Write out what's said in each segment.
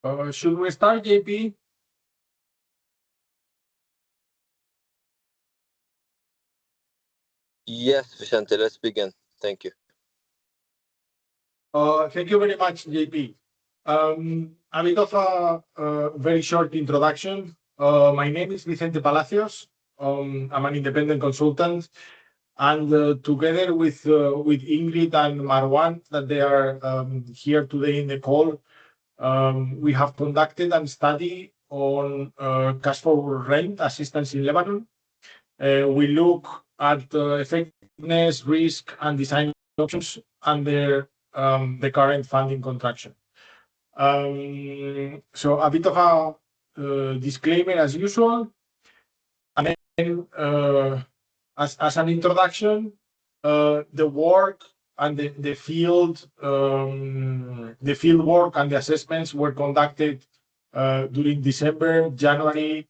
Should we start, JP? Yes, Vicente, let's begin. Thank you. Thank you very much, JP. A bit of a very short introduction. My name is Vicente Palacios. I'm an independent consultant, and together with Ingrid and Marwan, that they are here today in the call, we have conducted a study on cash for rent assistance in Lebanon. We look at effectiveness, risk, and design options under the current funding contraction. So a bit of a disclaimer as usual, and then as an introduction, the work and the field work and the assessments were conducted during December, January,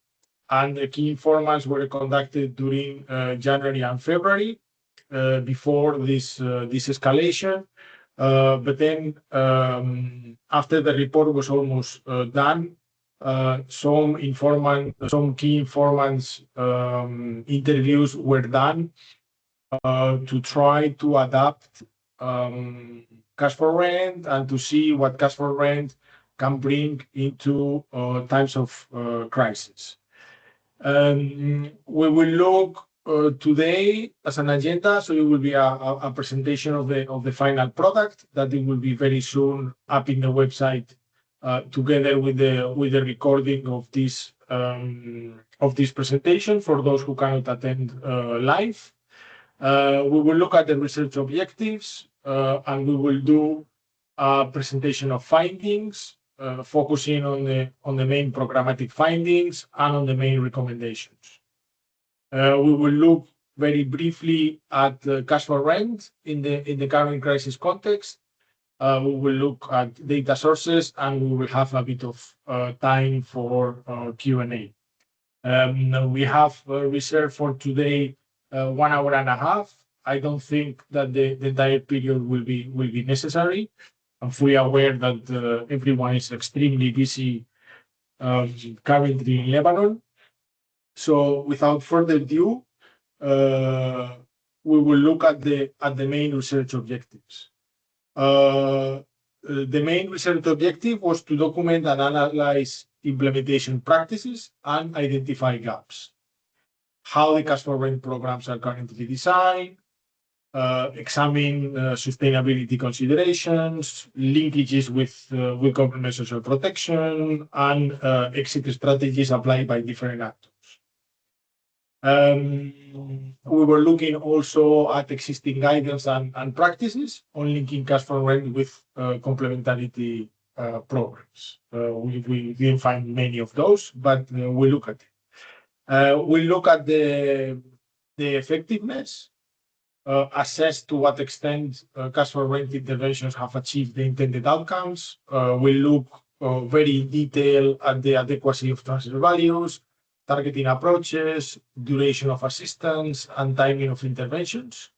and the key informants were conducted during January and February before this escalation. But then after the report was almost done, some key informants interviews were done to try to adapt cash for rent and to see what cash for rent can bring into times of crisis. We will look today as an agenda, so it will be a presentation of the final product that it will be very soon up in the website, together with the recording of this presentation for those who cannot attend live. We will look at the research objectives, and we will do a presentation of findings, focusing on the main programmatic findings and on the main recommendations. We will look very briefly at cash for rent in the current crisis context. We will look at data sources, and we will have a bit of time for Q&A. We have reserved for today 1 hour and a half. I don't think that the entire period will be necessary. I'm fully aware that everyone is extremely busy currently in Lebanon. So without further ado, we will look at the main research objectives. The main research objective was to document and analyze implementation practices and identify gaps. How the cash for rent programs are currently designed, examine sustainability considerations, linkages with government social protection, and exit strategies applied by different actors. We were looking also at existing guidance and practices on linking cash for rent with complementarity programs. We didn't find many of those, but we look at it. We look at the effectiveness, assess to what extent cash for rent interventions have achieved the intended outcomes. We look very in detail at the adequacy of transfer values, targeting approaches, duration of assistance, and timing of interventions.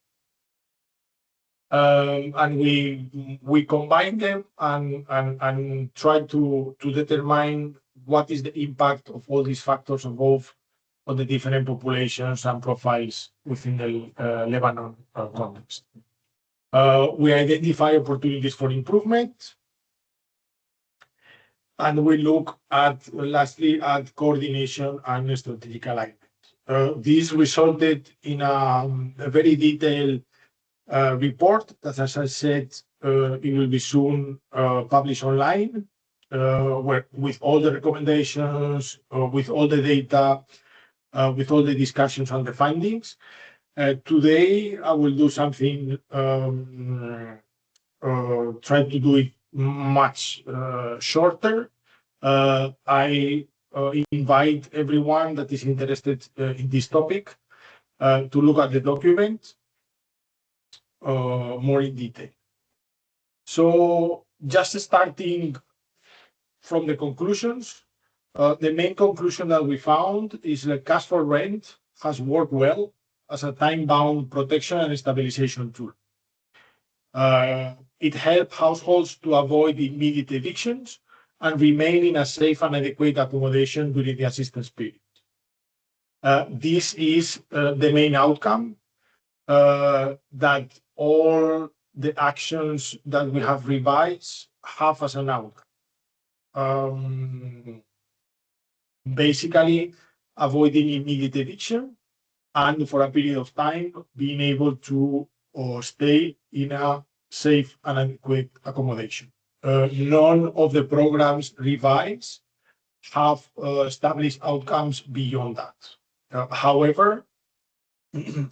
And we combine them and try to determine what is the impact of all these factors involved on the different populations and profiles within the Lebanon context. We identify opportunities for improvement, and we look at, lastly, at coordination and strategic alignment. This resulted in a very detailed report that, as I said, it will be soon published online, with all the recommendations, with all the data, with all the discussions and the findings. Today, I will do something, try to do it much shorter. I invite everyone that is interested in this topic to look at the document more in detail. So just starting from the conclusions, the main conclusion that we found is that cash for rent has worked well as a time-bound protection and stabilization tool. It helped households to avoid immediate evictions and remain in a safe and adequate accommodation during the assistance period. This is the main outcome that all the actions that we have revised have as an outcome. Basically, avoiding immediate eviction and for a period of time being able to stay in a safe and adequate accommodation. None of the programs revised have established outcomes beyond that. However,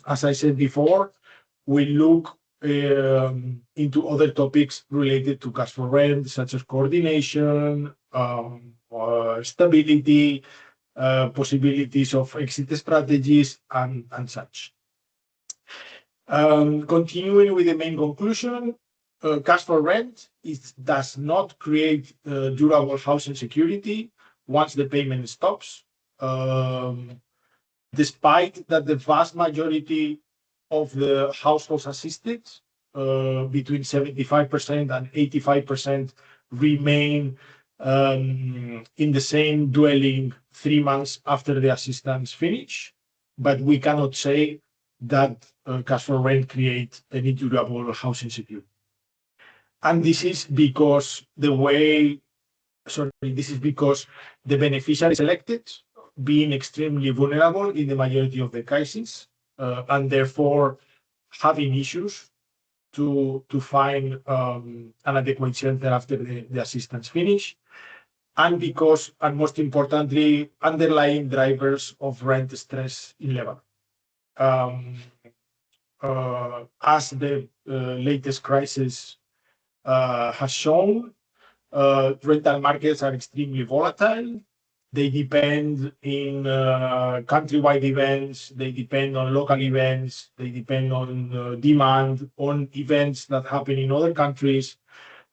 as I said before, we look into other topics related to cash for rent, such as coordination, stability, possibilities of exit strategies, and such. Continuing with the main conclusion, cash for rent does not create durable housing security once the payment stops. Despite that the vast majority of the households assisted, between 75% and 85%, remain in the same dwelling 3 months after the assistance finish, but we cannot say that cash for rent creates any durable housing security. And this is because the beneficiary selected being extremely vulnerable in the majority of the cases, and therefore having issues to find an adequate shelter after the assistance finish, and because, and most importantly, underlying drivers of rent stress in Lebanon. As the latest crisis has shown, rental markets are extremely volatile. They depend in countrywide events, they depend on local events, they depend on demand, on events that happen in other countries,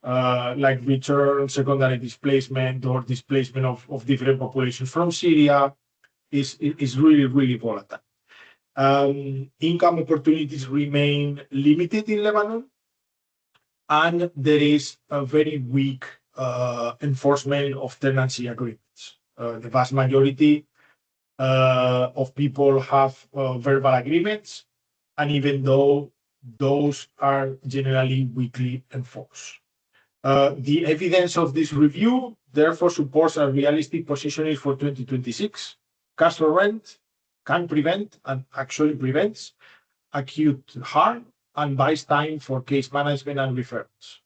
like return, secondary displacement, or displacement of different populations from Syria, is really, really volatile. Income opportunities remain limited in Lebanon, and there is a very weak enforcement of tenancy agreements. The vast majority of people have verbal agreements, and even though those are generally weakly enforced. The evidence of this review therefore supports a realistic positioning for 2026. Cash for rent can prevent, and actually prevents, acute harm and buys time for case management and referrals.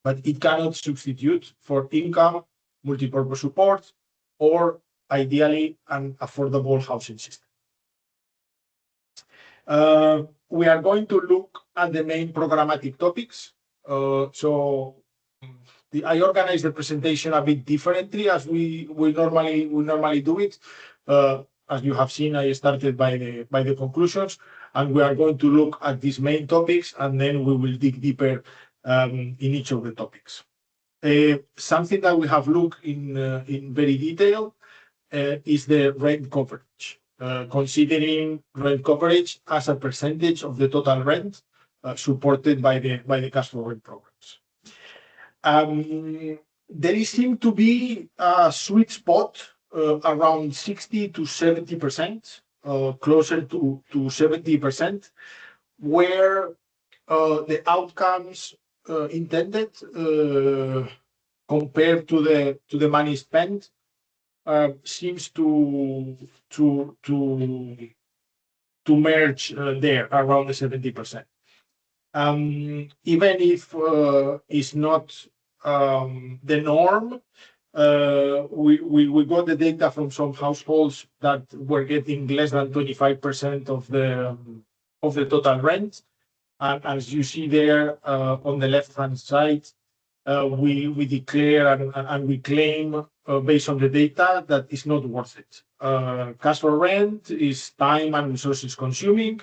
But it cannot substitute for income, multipurpose support, or ideally an affordable housing system. We are going to look at the main programmatic topics. I organized the presentation a bit differently as we normally do it. As you have seen, I started by the conclusions, and we are going to look at these main topics, and then we will dig deeper in each of the topics. Something that we have looked in very detail is the rent coverage, considering rent coverage as a percentage of the total rent supported by the cash flow rent programs. There seems to be a sweet spot around 60 to 70%, closer to 70%, where the outcomes intended compared to the money spent seems to merge there around the 70%. Even if it's not the norm, we got the data from some households that were getting less than 25% of the total rent. And as you see there on the left-hand side, we declare and we claim based on the data that it's not worth it. Cash for rent is time and resources consuming,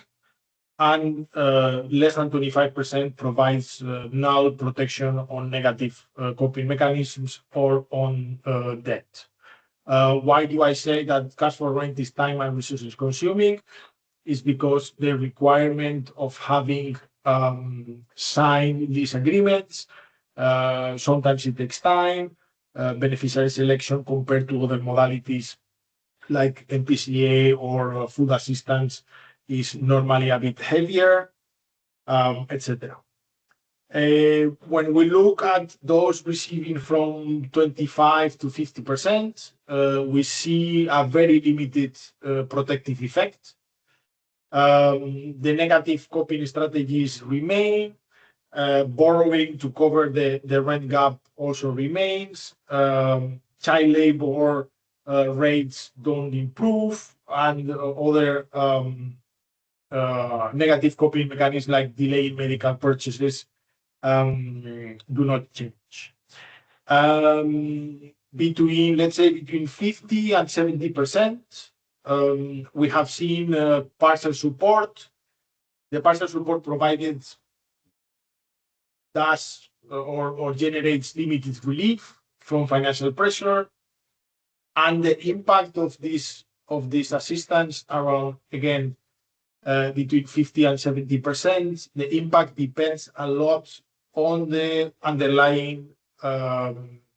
and less than 25% provides null protection on negative coping mechanisms or on debt. Why do I say that cash for rent is time and resources consuming? Is because the requirement of having signed these agreements, sometimes it takes time. beneficiary selection compared to other modalities like MPCA or food assistance is normally a bit heavier, etc. When we look at those receiving from 25 to 50%, we see a very limited protective effect. The negative coping strategies remain. Borrowing to cover the rent gap also remains. Child labor rates don't improve, and other negative coping mechanisms like delayed medical purchases do not change. Let's say, between 50 and 70%, we have seen partial support. The partial support provided does or generates limited relief from financial pressure, and the impact of this assistance around, again, between 50 and 70%. The impact depends a lot on the underlying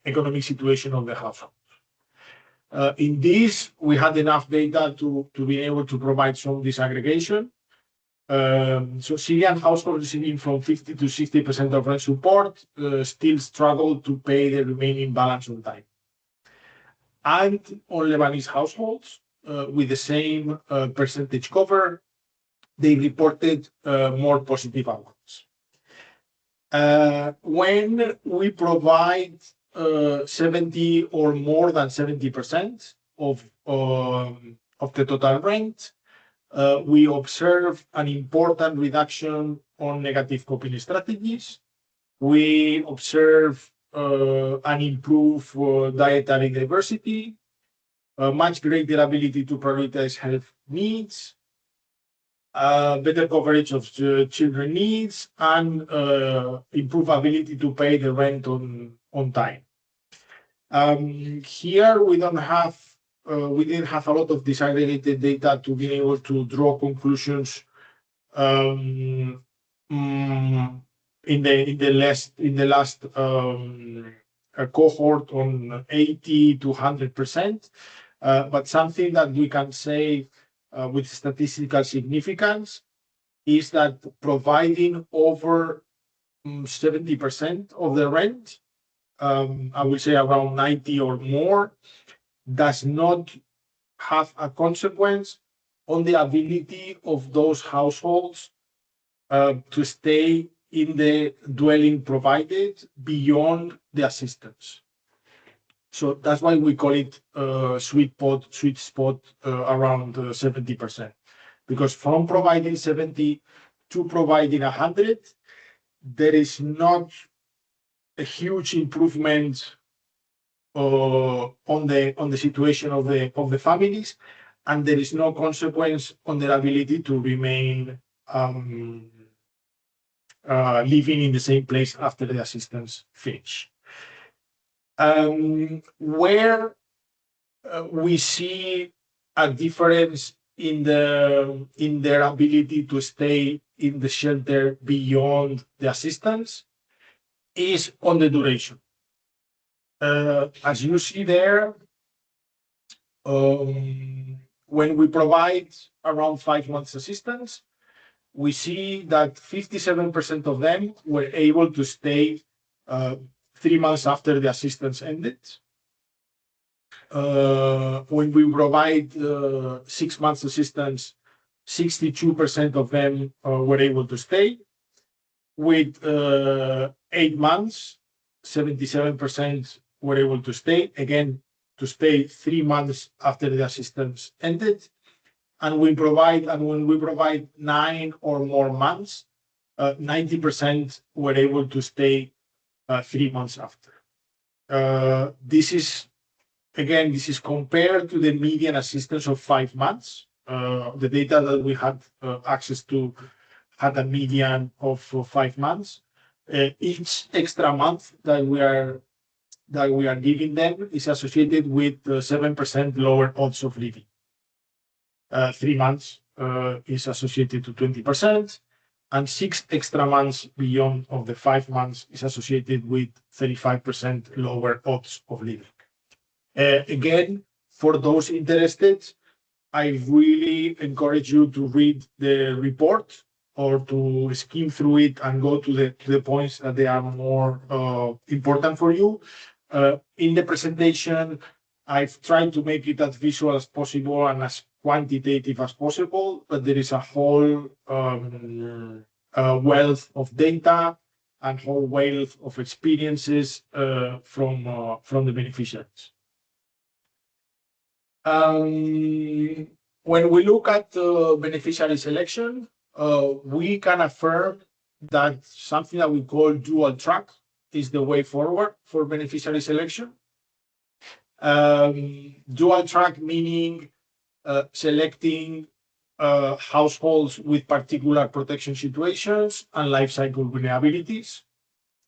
economic situation of the household. In this, we had enough data to be able to provide some disaggregation. So Syrian households receiving from 50 to 60% of rent support still struggle to pay the remaining balance on time. And on Lebanese households with the same percentage cover, they reported more positive outcomes. When we provide 70 or more than 70% of the total rent, we observe an important reduction on negative coping strategies. We observe an improved dietary diversity, a much greater ability to prioritize health needs, better coverage of children needs, and improved ability to pay the rent on time. Here we didn't have a lot of disaggregated data to be able to draw conclusions in the last cohort on 80 to 100%. But something that we can say with statistical significance is that providing over 70% of the rent, I would say around 90 or more, does not have a consequence on the ability of those households to stay in the dwelling provided beyond the assistance. So that's why we call it sweet spot around 70%. Because from providing 70 to providing 100, there is not a huge improvement on the situation of the families, and there is no consequence on their ability to remain living in the same place after the assistance finish. Where we see a difference in their ability to stay in the shelter beyond the assistance is on the duration. As you see there, when we provide around 5 months assistance, we see that 57% of them were able to stay 3 months after the assistance ended. When we provide 6 months assistance, 62% of them were able to stay. With 8 months, 77% were able to stay, again, to stay 3 months after the assistance ended. And when we provide 9 or more months, 90% were able to stay 3 months after. This is compared to the median assistance of 5 months. The data that we had access to had a median of 5 months. Each extra month that we are giving them is associated with 7% lower odds of living. 3 months is associated to 20%, and 6 extra months beyond of the 5 months is associated with 35% lower odds of living. Again, for those interested, I really encourage you to read the report or to skim through it and go to the points that they are more important for you. In the presentation, I've tried to make it as visual as possible and as quantitative as possible, but there is a whole wealth of data and whole wealth of experiences from the beneficiaries. When we look at beneficiary selection, we can affirm that something that we call dual track is the way forward for beneficiary selection. Dual track meaning selecting households with particular protection situations and life cycle vulnerabilities.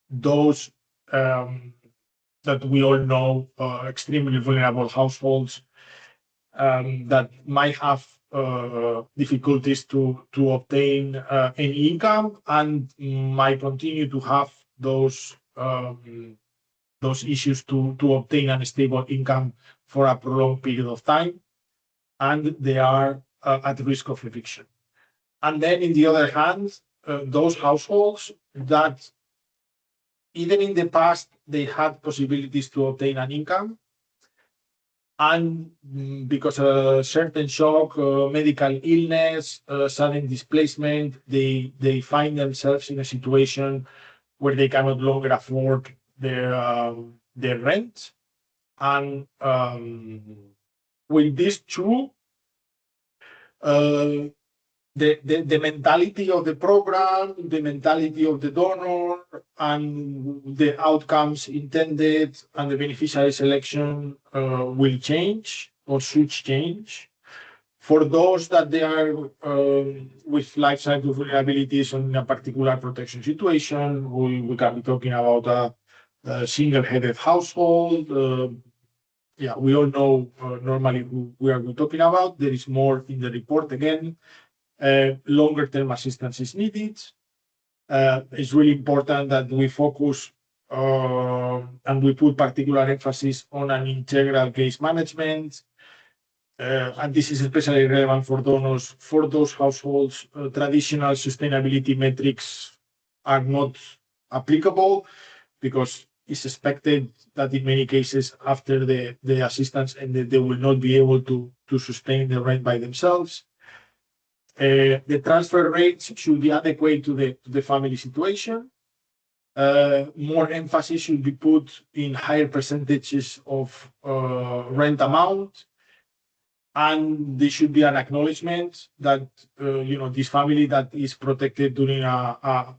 Those that we all know, extremely vulnerable households that might have difficulties to obtain any income and might continue to have those issues to obtain a stable income for a prolonged period of time, and they are at risk of eviction. And then, in the other hand, those households that even in the past they had possibilities to obtain an income, and because of a certain shock, medical illness, sudden displacement, they find themselves in a situation where they cannot longer afford their rent. And with these two, the mentality of the program, the mentality of the donor, and the outcomes intended and the beneficiary selection will change or should change. For those that they are with life cycle vulnerabilities in a particular protection situation, we can be talking about a single-headed household. We all know normally who we are talking about. There is more in the report again. Longer term assistance is needed. It's really important that we focus and we put particular emphasis on an integral case management. And this is especially relevant for donors. For those households, traditional sustainability metrics are not applicable because it's expected that in many cases after the assistance ended, they will not be able to sustain the rent by themselves. The transfer rates should be adequate to the family situation. More emphasis should be put in higher percentages of rent amount, and there should be an acknowledgement that this family that is protected during a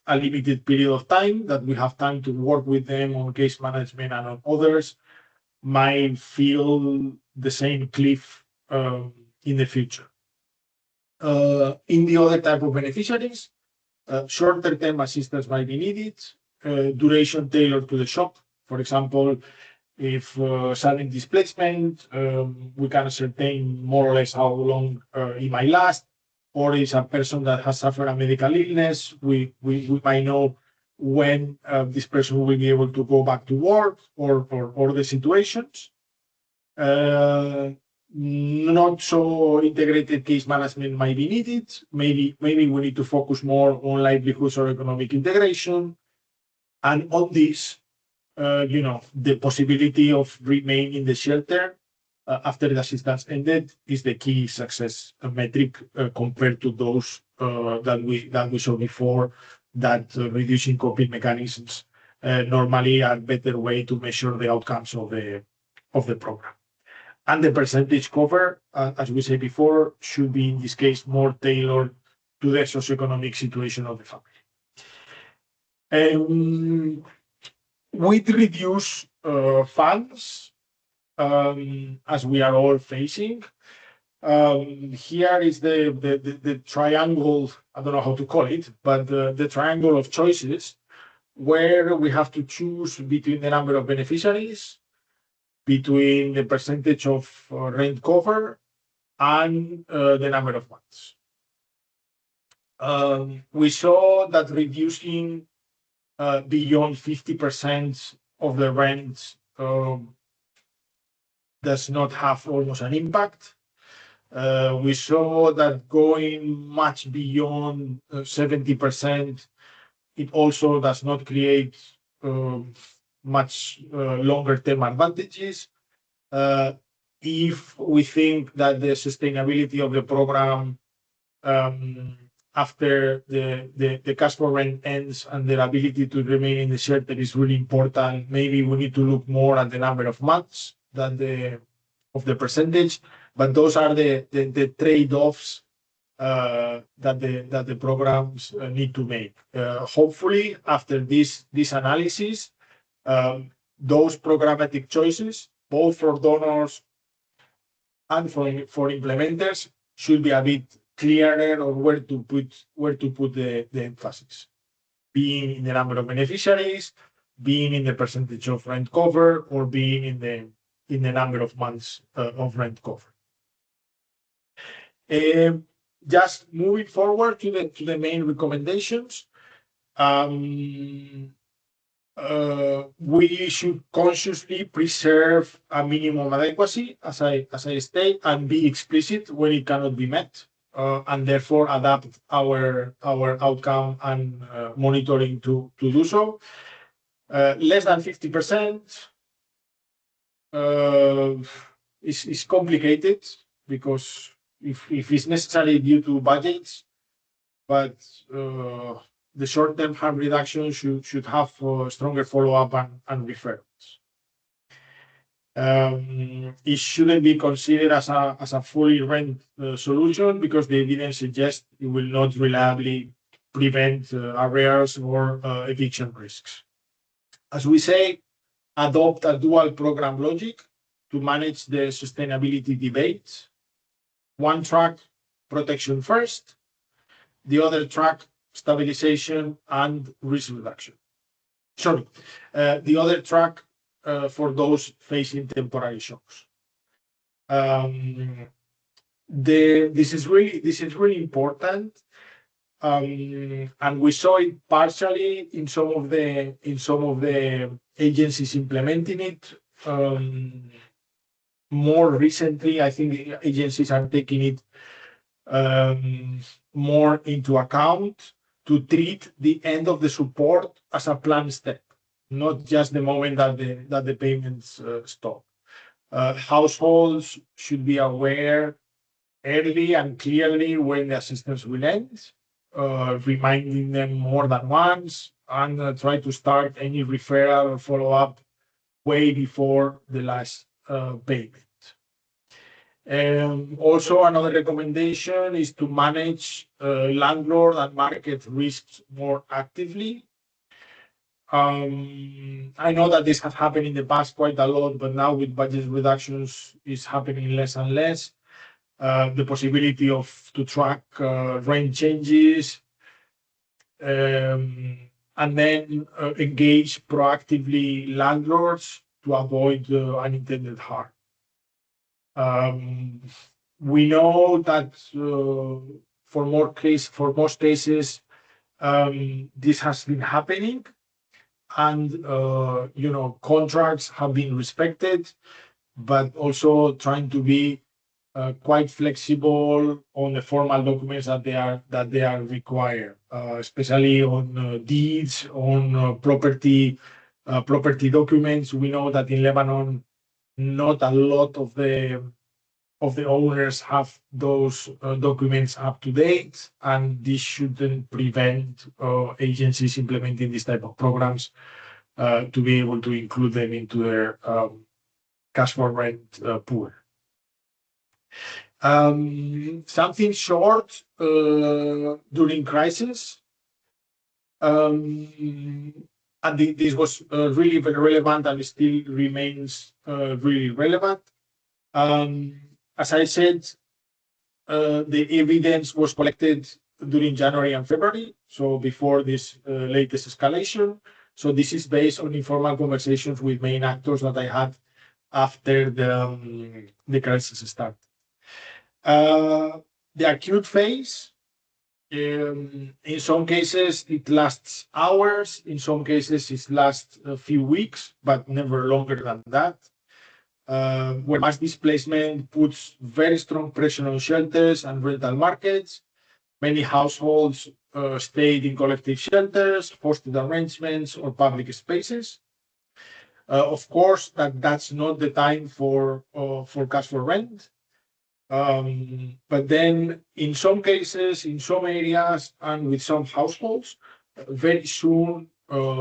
limited period of time, that we have time to work with them on case management and on others, might feel the same cliff in the future. In the other type of beneficiaries, shorter term assistance might be needed, duration tailored to the shock. For example, if sudden displacement, we can ascertain more or less how long it might last, or is a person that has suffered a medical illness, we might know when this person will be able to go back to work or the situations. Not so integrated case management might be needed. Maybe we need to focus more on livelihoods or economic integration. And on this, the possibility of remaining in the shelter after the assistance ended is the key success metric compared to those that we saw before, that reducing coping mechanisms normally are a better way to measure the outcomes of the program. And the percentage cover, as we said before, should be in this case more tailored to the socioeconomic situation of the family. With reduced funds, as we are all facing, here is the triangle, I don't know how to call it, but the triangle of choices, where we have to choose between the number of beneficiaries, between the percentage of rent cover, and the number of months. We saw that reducing beyond 50% of the rent does not have almost an impact. We saw that going much beyond 70%, it also does not create much longer-term advantages. If we think that the sustainability of the program after the cash for rent ends and their ability to remain in the shelter is really important, maybe we need to look more at the number of months than the percentage. But those are the trade-offs that the programs need to make. Hopefully, after this analysis, those programmatic choices, both for donors and for implementers, should be a bit clearer on where to put the emphasis, being in the number of beneficiaries, being in the percentage of rent cover, or being in the number of months of rent cover. Just moving forward to the main recommendations. We should consciously preserve a minimum adequacy, as I state, and be explicit when it cannot be met, and therefore adapt our outcome and monitoring to do so. Less than 50% is complicated because if it's necessary due to budgets, but the short-term harm reduction should have stronger follow-up and referrals. It shouldn't be considered as a fully rent solution because the evidence suggests it will not reliably prevent arrears or eviction risks. As we say, adopt a dual program logic to manage the sustainability debate. One track, protection first, the other track, stabilization and risk reduction. Sorry, the other track for those facing temporary shocks. This is really important, and we saw it partially in some of the agencies implementing it. More recently, I think agencies are taking it more into account to treat the end of the support as a planned step, not just the moment that the payments stop. Households should be aware early and clearly when the assistance will end, reminding them more than once, and try to start any referral or follow-up way before the last payment. Also, another recommendation is to manage landlord and market risks more actively. I know that this has happened in the past quite a lot, but now with budget reductions, it's happening less and less. The possibility to track rent changes and then engage proactively landlords to avoid unintended harm. We know that for most cases, this has been happening, and contracts have been respected, but also trying to be quite flexible on the formal documents that they are required, especially on deeds, on property documents. We know that in Lebanon, not a lot of the owners have those documents up to date, and this shouldn't prevent agencies implementing this type of programs to be able to include them into their cash for rent pool. Something short during crisis, and this was really very relevant and still remains really relevant. As I said, the evidence was collected during January and February, so before this latest escalation. So this is based on informal conversations with main actors that I had after the crisis started. The acute phase In some cases, it lasts hours. In some cases, it lasts a few weeks, but never longer than that. Where mass displacement puts very strong pressure on shelters and rental markets. Many households stayed in collective shelters, hosted arrangements, or public spaces. Of course, that's not the time for cash for rent. But then, in some cases, in some areas, and with some households, very soon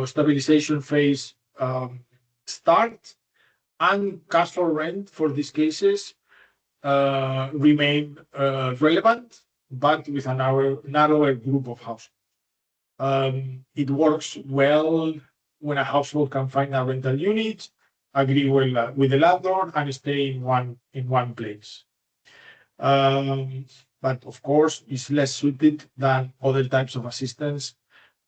stabilization phase start, and cash for rent for these cases remain relevant, but with a narrower group of households. It works well when a household can find a rental unit, agree well with the landlord, and stay in one place. But of course, it's less suited than other types of assistance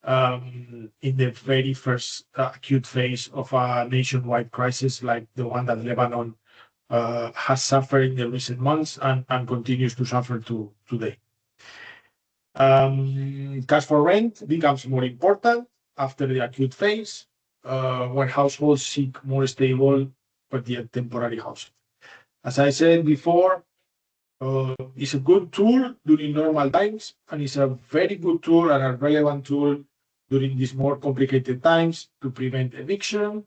in the very first acute phase of a nationwide crisis like the one that Lebanon has suffered in the recent months and continues to suffer today. Cash for rent becomes more important after the acute phase when households seek more stable but yet temporary housing. As I said before, it's a good tool during normal times, and it's a very good tool and a relevant tool during these more complicated times to prevent eviction,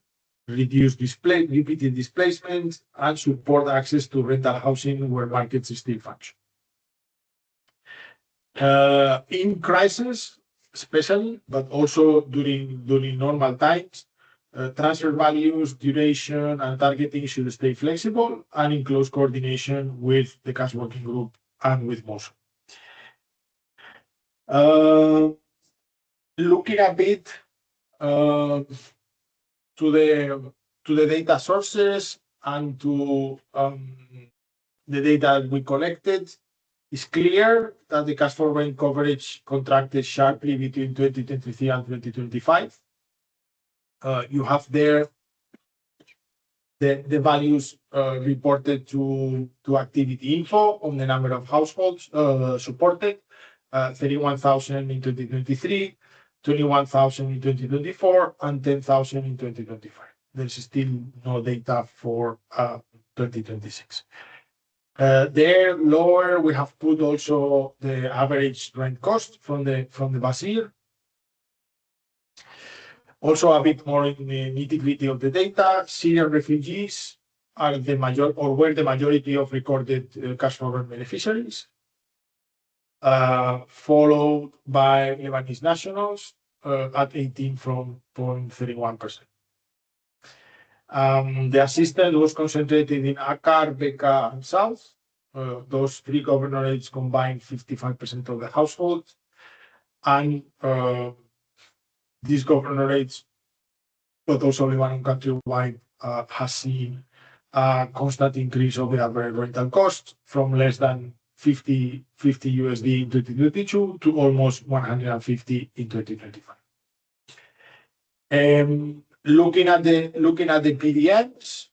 reduce repeated displacement, and support access to rental housing where markets still function. In crisis, especially, but also during normal times, transfer values, duration, and targeting should stay flexible and in close coordination with the cash working group and with MOSO. Looking a bit to the data sources and to the data we collected, it's clear that the cash for rent coverage contracted sharply between 2023 and 2025. You have there the values reported to activity info on the number of households supported, 31,000 in 2023, 21,000 in 2024, and 10,000 in 2025. There's still no data for 2026. There lower, we have put also the average rent cost from the Basir. Also, a bit more in the nitty-gritty of the data. Syrian refugees are were the majority of recorded cash for rent beneficiaries, followed by Lebanese nationals at 18.31%. The assistance was concentrated in Akkar, Bekaa, and South. Those three governorates combined 55% of the households, and these governorates, but also Lebanon countrywide, has seen a constant increase of the average rental cost from less than 50 USD in 2022 to almost 150 in 2025. Looking at the PDMs,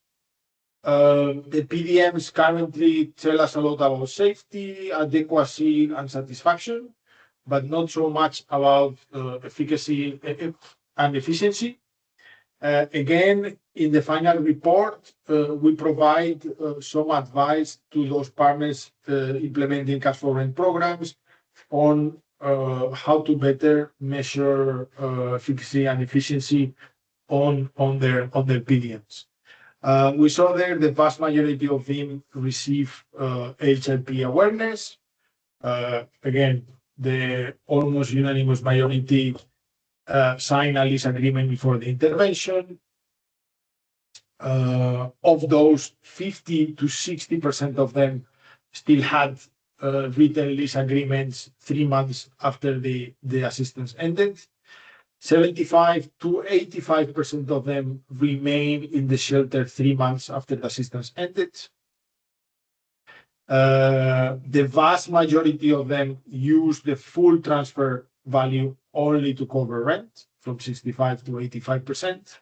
the PDMs currently tell us a lot about safety, adequacy, and satisfaction, but not so much about efficacy and efficiency. Again, in the final report, we provide some advice to those partners implementing cash for rent programs on how to better measure efficacy and efficiency on their PDMs. We saw there the vast majority of them receive HLP awareness. Again, the almost unanimous majority sign a lease agreement before the intervention. Of those, 50 to 60% of them still had written lease agreements 3 months after the assistance ended. 75 to 85% of them remain in the shelter 3 months after the assistance ended. The vast majority of them use the full transfer value only to cover rent, from 65 to 85%.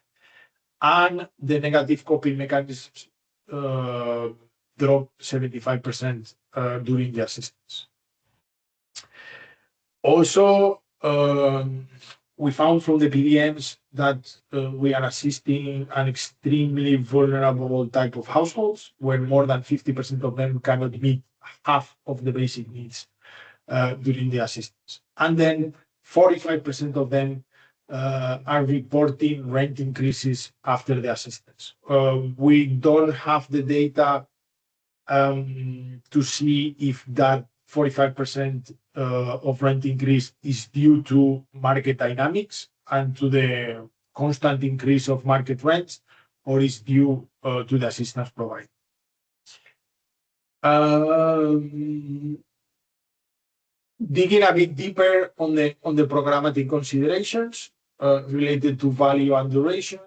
And the negative coping mechanisms dropped 75% during the assistance. Also, we found from the PDMs that we are assisting an extremely vulnerable type of households where more than 50% of them cannot meet half of the basic needs during the assistance. And then 45% of them are reporting rent increases after the assistance. We don't have the data to see if that 45% of rent increase is due to market dynamics and to the constant increase of market rents, or is due to the assistance provided. Digging a bit deeper on the programmatic considerations related to value and duration.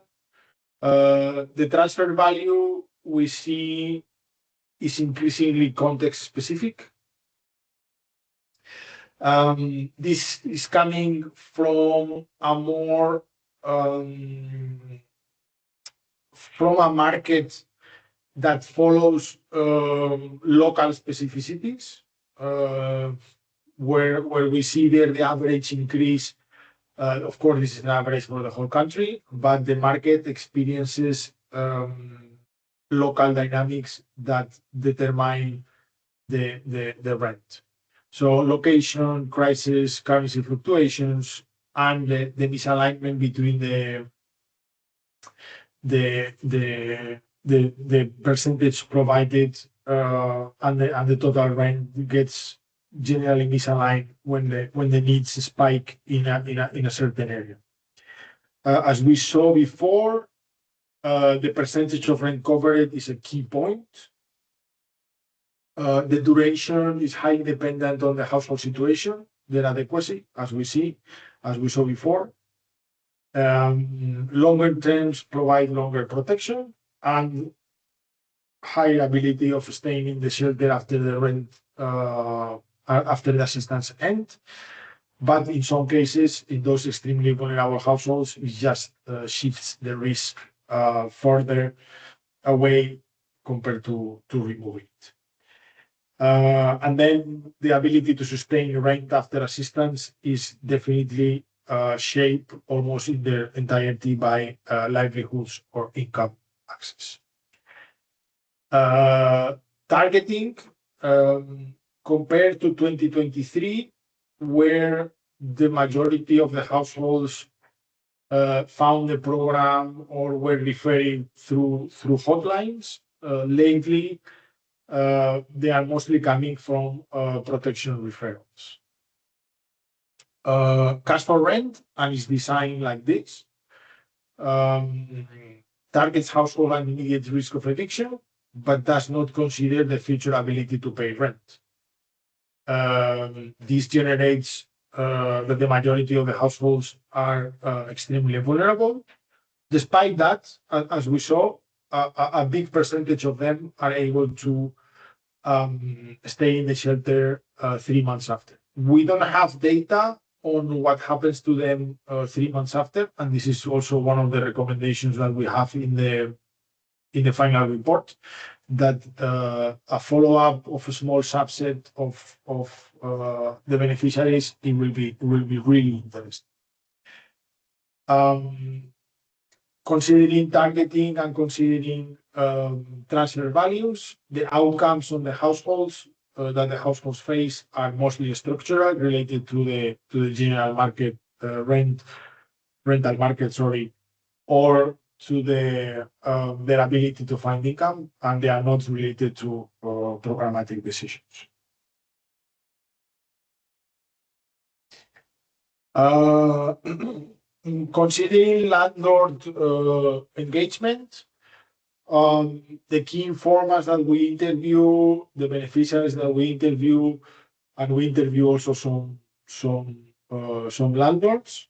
The transfer value we see is increasingly context specific. This is coming from a more from a market that follows local specificities, where we see there the average increase. Of course, this is an average for the whole country, but the market experiences local dynamics that determine the rent. So location, crisis, currency fluctuations, and the misalignment between the percentage provided and the total rent gets generally misaligned when the needs spike in a certain area. As we saw before, the percentage of rent covered is a key point. The duration is highly dependent on the household situation, their adequacy, as we saw before. Longer terms provide longer protection and higher ability of staying in the shelter after the rent, after the assistance end. But in some cases, in those extremely vulnerable households, it just shifts the risk further away compared to removing it. And then the ability to sustain rent after assistance is definitely shaped almost in their entirety by livelihoods or income access. Targeting, compared to 2023, where the majority of the households found the program or were referring through hotlines. Lately, they are mostly coming from protection referrals. Cash for rent, and is designed like this. Targets household and immediate risk of eviction, but does not consider the future ability to pay rent. This generates that the majority of the households are extremely vulnerable. Despite that, as we saw, a big percentage of them are able to stay in the shelter 3 months after. We don't have data on what happens to them 3 months after, and this is also one of the recommendations that we have in the final report, that a follow-up of a small subset of the beneficiaries, it will be really interesting. Considering targeting and considering transfer values, the outcomes on the households that the households face are mostly structural, related to the general market rental market, or to their ability to find income, and they are not related to programmatic decisions. Considering landlord engagement, the key informers that we interview, the beneficiaries that we interview, and we interview also some landlords,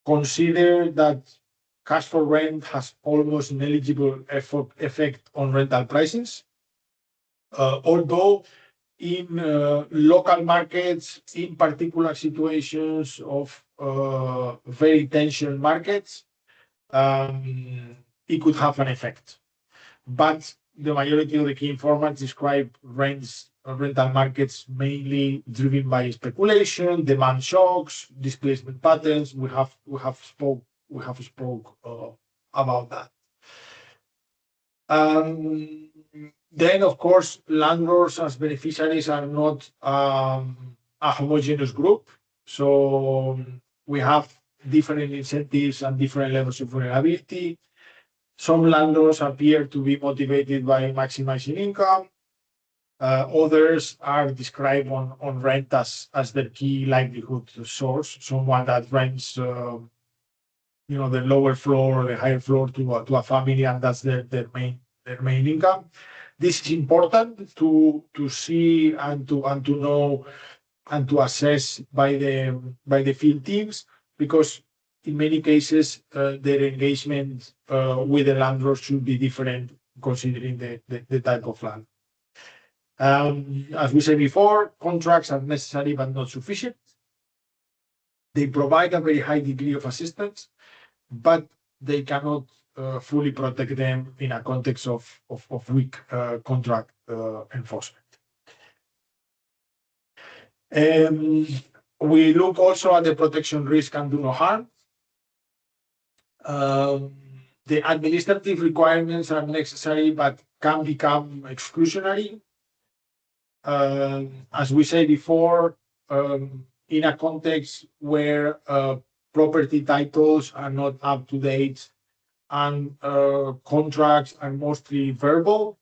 consider that cash for rent has almost negligible effect on rental prices. Although in local markets, in particular situations of very tension markets, it could have an effect. But the majority of the key informants describe rents rental markets mainly driven by speculation, demand shocks, displacement patterns. We have spoke about that. Then, of course, landlords as beneficiaries are not a homogeneous group. So we have different incentives and different levels of vulnerability. Some landlords appear to be motivated by maximizing income. Others are described on rent as their key livelihood source, someone that rents the lower floor or the higher floor to a family, and that's their main income. This is important to see and to know and to assess by the field teams, because in many cases their engagement with the landlord should be different considering the type of land. As we said before, contracts are necessary but not sufficient. They provide a very high degree of assistance, but they cannot fully protect them in a context of weak contract enforcement. We look also at the protection risk and do no harm. The administrative requirements are necessary but can become exclusionary. As we said before, in a context where property titles are not up to date and contracts are mostly verbal,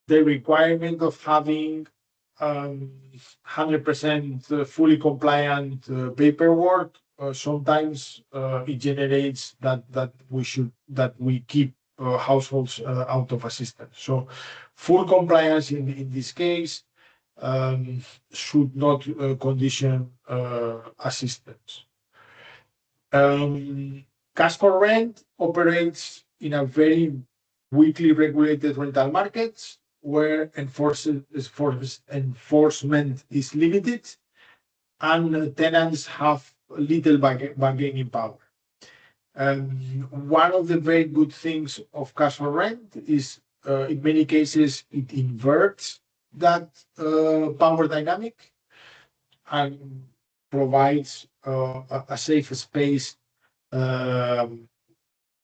the requirement of having 100% fully compliant paperwork sometimes it generates that we keep households out of assistance. So full compliance in this case should not condition assistance. Cash for rent operates in a very weakly regulated rental markets where enforcement is limited and tenants have little bargaining power. One of the very good things of cash for rent is in many cases it inverts that power dynamic and provides a safe space to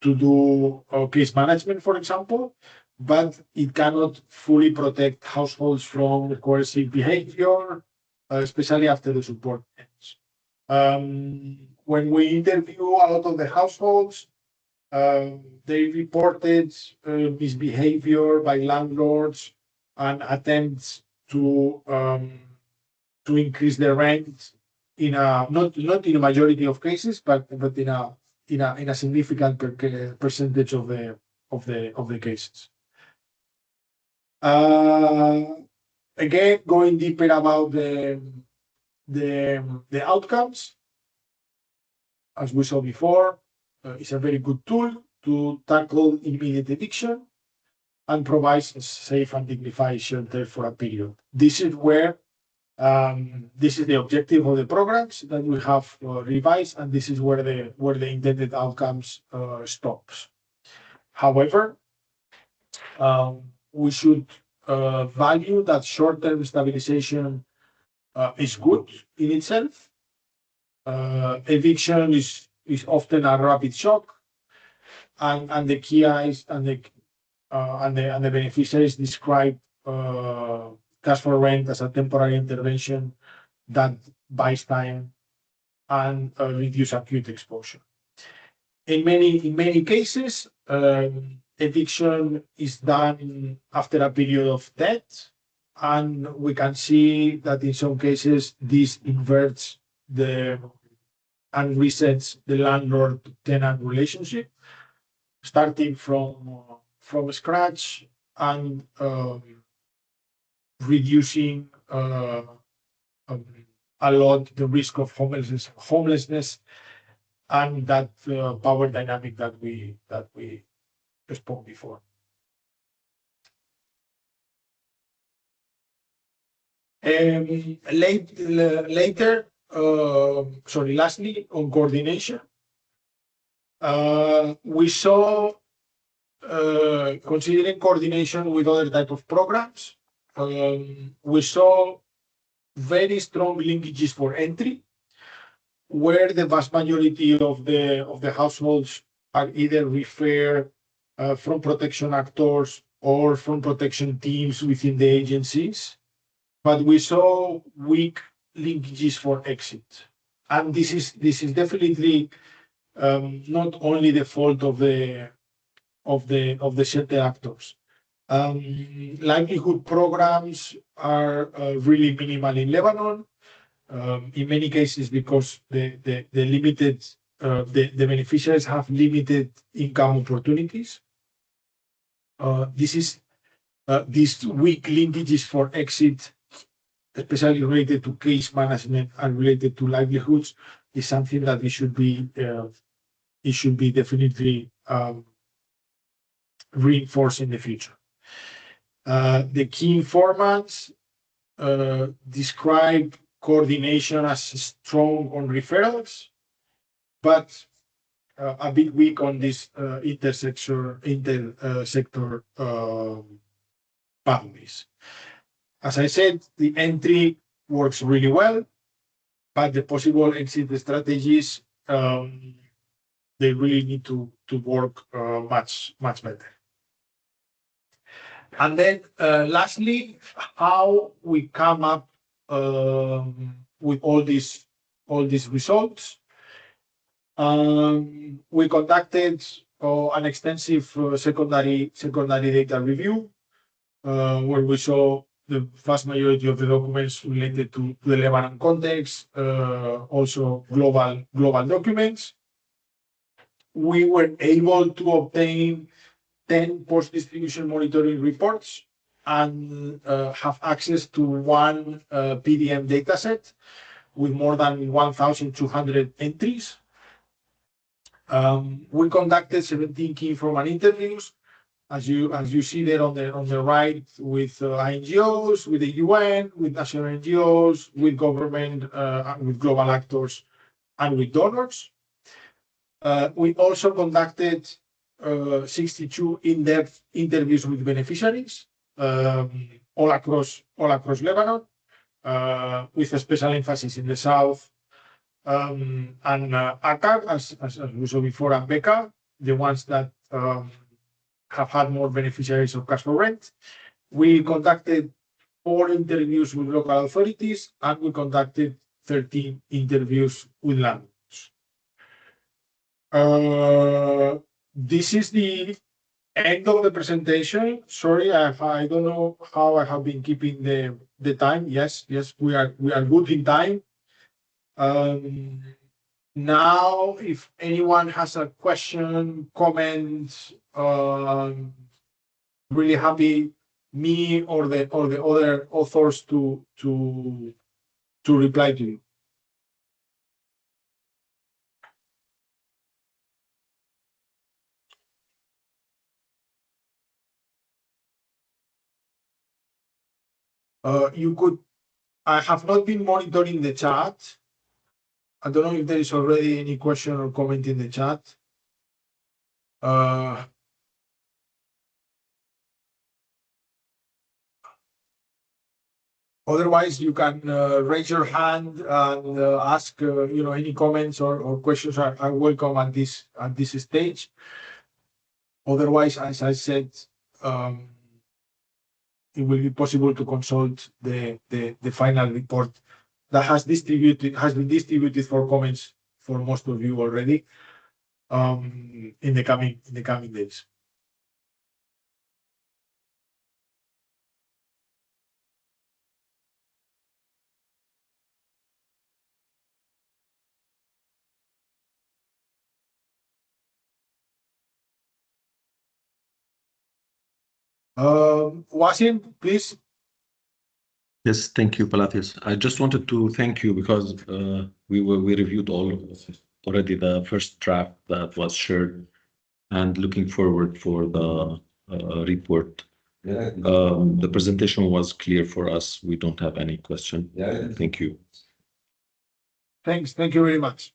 do case management, for example, but it cannot fully protect households from coercive behavior, especially after the support ends. When we interview a lot of the households, they reported misbehavior by landlords and attempts to increase the rent not in a majority of cases, but in a significant percentage of the cases. Again, going deeper about the outcomes, as we saw before, it's a very good tool to tackle immediate eviction and provides a safe and dignified shelter for a period. This is where this is the objective of the programs that we have revised, and this is where the intended outcomes stops. However, we should value that short-term stabilization is good in itself. Eviction is often a rapid shock, and the KIs and the beneficiaries describe cash for rent as a temporary intervention that buys time and reduce acute exposure. In many cases, eviction is done after a period of debt, and we can see that in some cases this inverts and resets the landlord-tenant relationship, starting from scratch and reducing a lot the risk of homelessness and that power dynamic that we spoke before. Lastly, on coordination, we saw considering coordination with other type of programs, we saw very strong linkages for entry, where the vast majority of the households are either referred from protection actors or from protection teams within the agencies. But we saw weak linkages for exit, and this is definitely not only the fault of the shelter actors. Livelihood programs are really minimal in Lebanon. In many cases, because the limited the beneficiaries have limited income opportunities. These weak linkages for exit, especially related to case management and related to livelihoods, is something that it should be definitely reinforced in the future. The key informants describe coordination as strong on referrals, but a bit weak on this intersector boundaries. As I said, the entry works really well, but the possible exit strategies they really need to work much better. And then lastly, how we come up with all these results. We conducted an extensive secondary data review, where we saw the vast majority of the documents related to the Lebanon context, also global documents. We were able to obtain 10 post-distribution monitoring reports and have access to one PDM dataset with more than 1,200 entries. We conducted 17 key informant interviews, as you see there on the right, with NGOs, with the UN, with national NGOs, with government, with global actors, and with donors. We also conducted 62 in-depth interviews with beneficiaries all across Lebanon, with a special emphasis in the south, and ACAR, as we saw before, and BECA, the ones that have had more beneficiaries of cash for rent. We conducted 4 interviews with local authorities, and we conducted 13 interviews with landlords. This is the end of the presentation. Sorry, I don't know how I have been keeping the time. Yes, we are good in time. Now, if anyone has a question, comment, really happy me or the other authors to reply to you. I have not been monitoring the chat. I don't know if there is already any question or comment in the chat. Otherwise, you can raise your hand and ask. Any comments or questions are welcome at this stage. Otherwise, as I said, it will be possible to consult the final report that has been distributed for comments for most of you already in the coming days. Wasim, please. Yes, thank you, Palacios. I just wanted to thank you because we reviewed already the first draft that was shared, and looking forward for the report. The presentation was clear for us. We don't have any question. Thank you. Thanks. Thank you very much.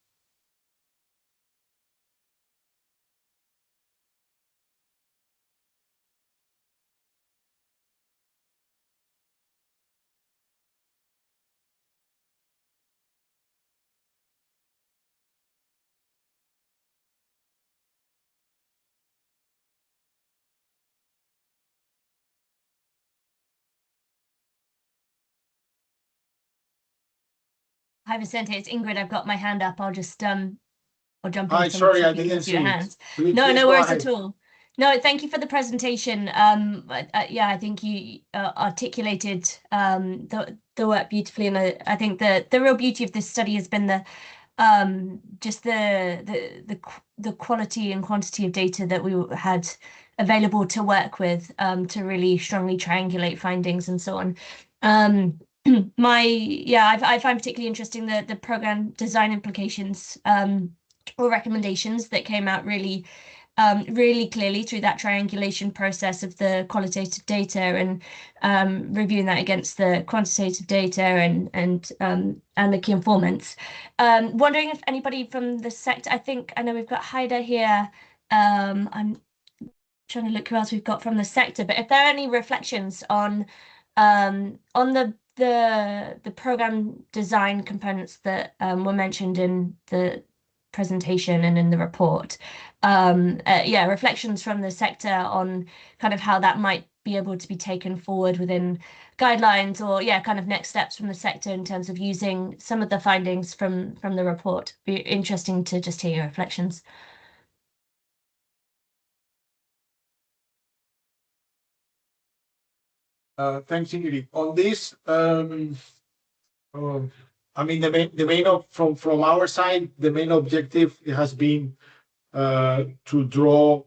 Hi, Vicente. It's Ingrid. I've got my hand up. I'll just I'll jump Hi, in. sorry, I didn't see it. Please No, no go worries ahead. at all. No, thank you for the presentation. Yeah, I think you articulated the work beautifully, and I think the real beauty of this study has been the just the quality and quantity of data that we had available to work with to really strongly triangulate findings and so on. I find particularly interesting the program design implications or recommendations that came out really clearly through that triangulation process of the qualitative data and reviewing that against the quantitative data and the key informants. Wondering if anybody from the sector, I know we've got Haida here. I'm trying to look who else we've got from the sector, but if there are any reflections on the program design components that were mentioned in the presentation and in the report. Reflections from the sector on kind of how that might be able to be taken forward within guidelines or kind of next steps from the sector in terms of using some of the findings from the report. Be interesting to just hear your reflections. Thanks, Ingrid. On this, I mean, from our side, the main objective has been to draw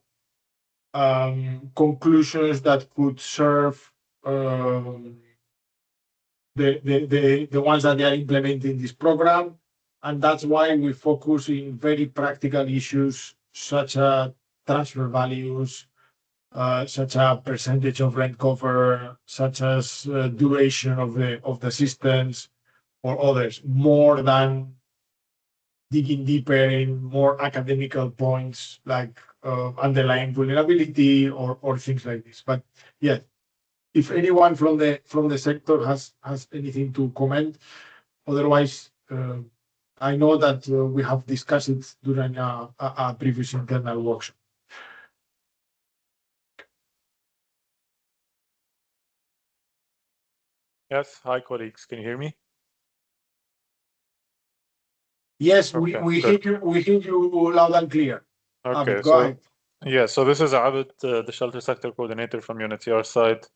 conclusions that could serve the ones that they are implementing this program, and that's why we focus in very practical issues such as transfer values, such as percentage of rent cover, such as duration of the systems, or others, more than digging deeper in more academical points like underlying vulnerability or things like this. But yeah, if anyone from the sector has anything to comment, otherwise, I know that we have discussed it during a previous internal workshop. Yes. Hi, colleagues. Can you hear me? Yes, Okay, we good. hear you loud and clear. Okay, Abid, go ahead. yeah, so this is Abid, the shelter sector coordinator from UNHCR side.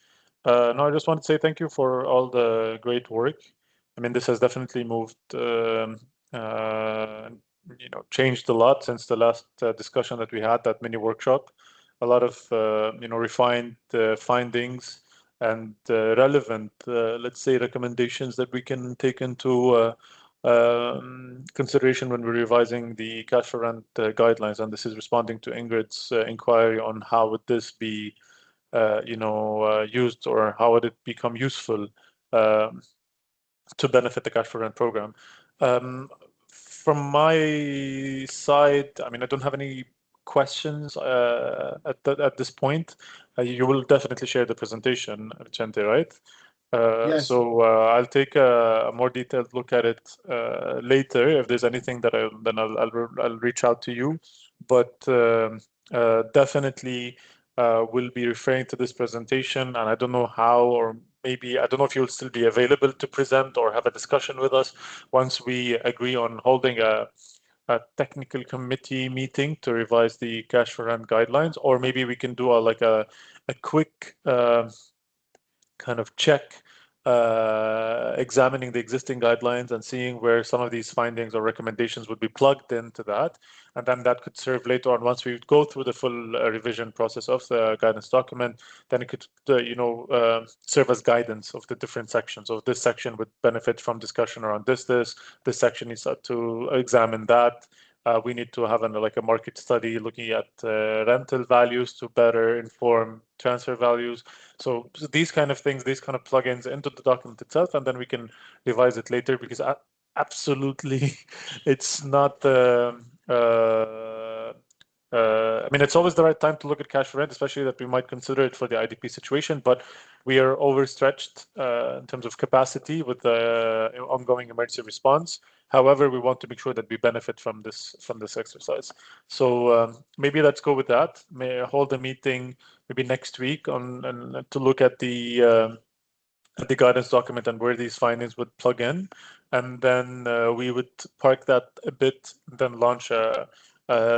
No, I just want to say thank you for all the great work. I mean, this has definitely moved, changed a lot since the last discussion that we had, that mini workshop. A lot of, refined findings and relevant, let's say, recommendations that we can take into consideration when we're revising the cash for rent guidelines, and this is responding to Ingrid's inquiry on how would this be, used, or how would it become useful to benefit the cash for rent program. From my side, I mean, I don't have any questions at this point. You will definitely share the presentation, Vicente, right? Yes. So I'll take a more detailed look at it later. If there's anything that I'll reach out to you. But definitely we'll be referring to this presentation, and I don't know how, or maybe I don't know if you'll still be available to present or have a discussion with us once we agree on holding a technical committee meeting to revise the cash for rent guidelines, or maybe we can do a quick kind of check, examining the existing guidelines and seeing where some of these findings or recommendations would be plugged into that. And then that could serve later on, once we go through the full revision process of the guidance document, then it could, serve as guidance of the different sections. So this section would benefit from discussion around this section needs to examine that. We need to have a market study looking at rental values to better inform transfer values. So these kind of things, these kind of plugins into the document itself, and then we can revise it later, because absolutely it's not I mean, it's always the right time to look at cash for rent, especially that we might consider it for the IDP situation, but we are overstretched in terms of capacity with the ongoing emergency response. However, we want to make sure that we benefit from this exercise. So maybe let's go with that. May I hold a meeting maybe next week to look at the guidance document and where these findings would plug in. and then we would park that a bit, and then launch a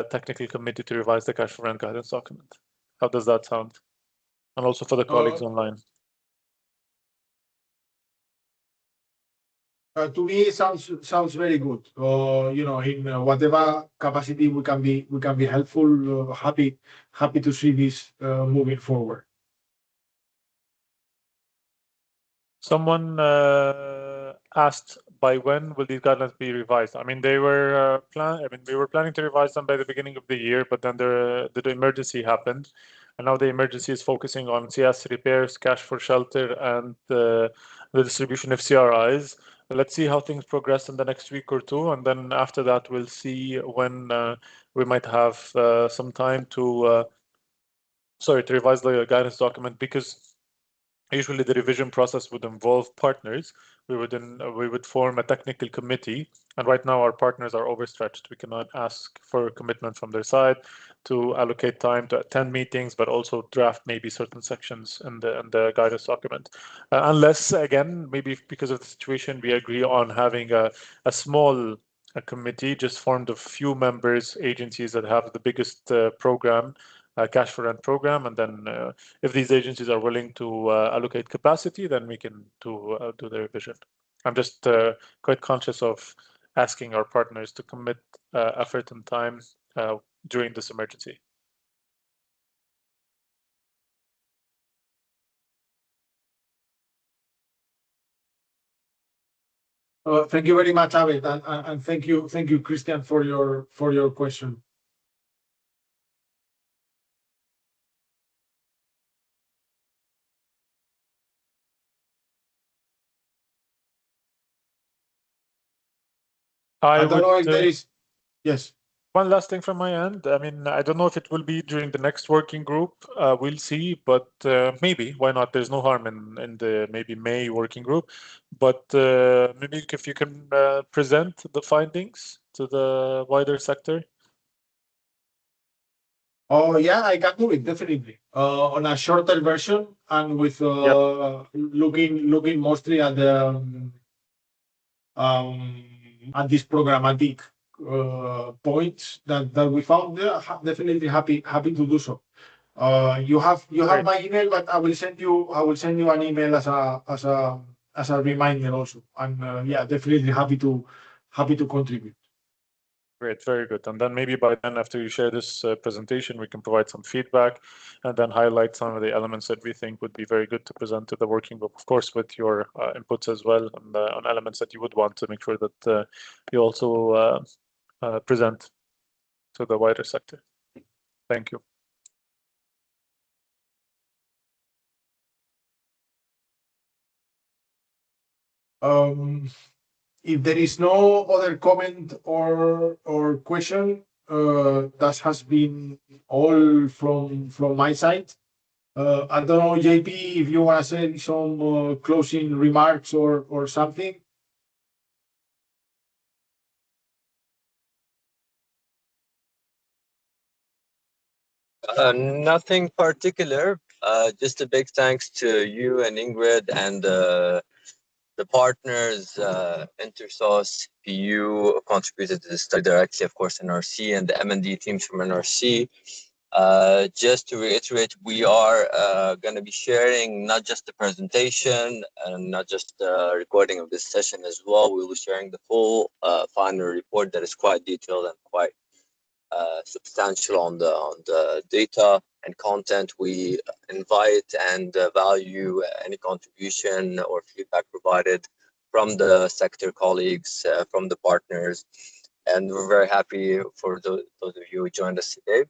technical committee to revise the cash for rent guidance document. How does that sound? And also for the colleagues online. To me, it sounds very good. In whatever capacity we can be helpful. Happy to see this moving forward. Someone asked by when will these guidelines be revised? I mean, we were planning to revise them by the beginning of the year, but then the emergency happened, and now the emergency is focusing on CS repairs, cash for shelter, and the distribution of CRIs. Let's see how things progress in the next week or two, and then after that, we'll see when we might have some time to revise the guidance document, because usually the revision process would involve partners. We would form a technical committee, and right now our partners are overstretched. We cannot ask for commitment from their side to allocate time to attend meetings, but also draft maybe certain sections in the guidance document. Unless, again, maybe because of the situation, we agree on having a small committee just formed of few members, agencies that have the biggest program, cash for rent program, and then if these agencies are willing to allocate capacity, then we can do the revision. I'm just quite conscious of asking our partners to commit effort and time during this emergency. Thank you very much, Abed, and thank you, Christian, for your question. I don't know if there is. Yes. One last thing from my end. I mean, I don't know if it will be during the next working group. We'll see, but maybe. Why not? There's no harm in the maybe May working group. But maybe if you can present the findings to the wider sector. Oh yeah, I can do it definitely. On a shorter version and with looking mostly at the at these programmatic points that we found. Definitely happy to do so. You have my email, but I will send you an email as a reminder also. And yeah, definitely happy to contribute. Great, very good. And then maybe by then, after you share this presentation, we can provide some feedback and then highlight some of the elements that we think would be very good to present to the working group, of course, with your inputs as well on elements that you would want to make sure that you also present to the wider sector. Thank you. If there is no other comment or question, that has been all from my side. I don't know, JP, if you want to say some closing remarks or something. Nothing particular. Just a big thanks to you and Ingrid and the partners, Intersource, PU contributed to the study directly, of course, NRC, and the M&D teams from NRC. Just to reiterate, we are going to be sharing not just the presentation and not just the recording of this session as well. We will be sharing the full final report that is quite detailed and quite substantial on the data and content. We invite and value any contribution or feedback provided from the sector colleagues, from the partners, and we're very happy for those of you who joined us today.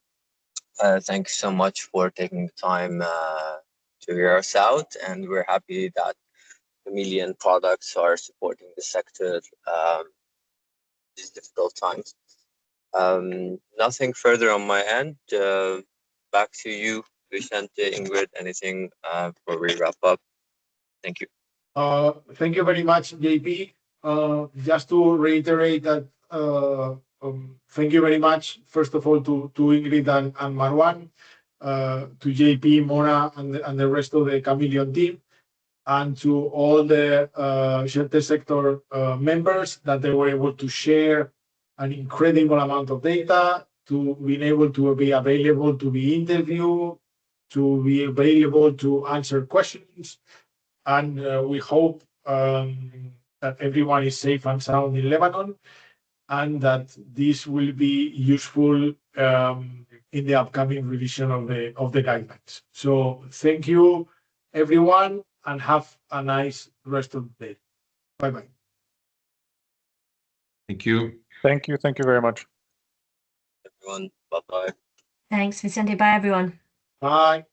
Thank you so much for taking the time to hear us out, and we're happy that Chameleon products are supporting the sector these difficult times. Nothing further on my end. Back to you, Vicente, Ingrid. Anything before we wrap up? Thank you. Thank you very much, JP. Just to reiterate that, thank you very much, first of all, to Ingrid and Marwan, to JP, Mona, and the rest of the Chameleon team. and to all the shelter sector members that they were able to share an incredible amount of data, to being able to be available to be interviewed, to be available to answer questions. And we hope that everyone is safe and sound in Lebanon, and that this will be useful in the upcoming revision of the guidelines. So thank you, everyone, and have a nice rest of the day. Bye-bye. Thank you. Thank you. Thank you very much. Everyone, bye-bye. Thanks, Vicente. Bye, everyone. Bye.